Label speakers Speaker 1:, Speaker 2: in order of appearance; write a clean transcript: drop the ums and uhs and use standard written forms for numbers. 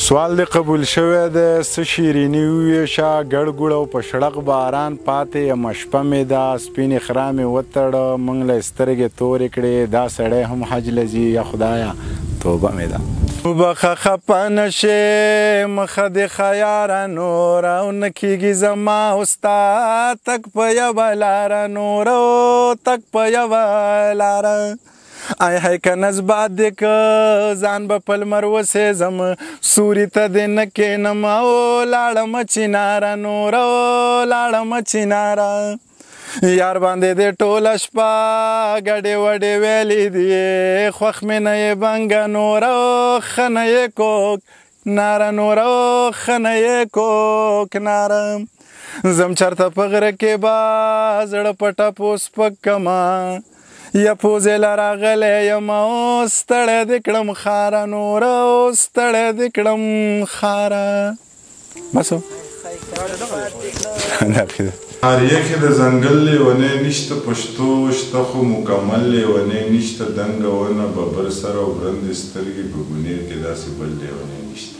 Speaker 1: سوال دې قبول شوی دی څه شیریني وویشه ګډ ګوړ او په شړق باران پاتې یمه شپه مې ده سپینې خرا مې وتړه موږ له سترګې تورې کړې دا سړی هم حج له ځي یا خدایه توبه مې ده وبخه خفه نشې مخه دې ښه یاره نوره او نه کېږي زما او ستا تک په یوه لاره نوره تک په یوه لاره آی هی که نزبات دې که ځان به په لمر وسېځم سوري ته دې نه کښېنم او لاړم چیناره نوره لاړم چیناره یار باندې دې ټوله شپه ګډې وډې ویلې دي خوښ مې نه یې بنګه نوره ښه نه یې کوک ناره نوره ښه نه یې کوک ناره زم چېرته په غره کې به زړه پټه پوس پک کمه یا پوزې له راغلی یم او ستړی دې کړم خاره نوره او ستړی دې کړم خاره بس
Speaker 2: هریه کې د ځنګل لیونی نشته پښتو شته خو مکمل لیونی نشته دنګه ونه ببر سر او برندې سترګې په ګونیر کې داسې بل لیونی نشته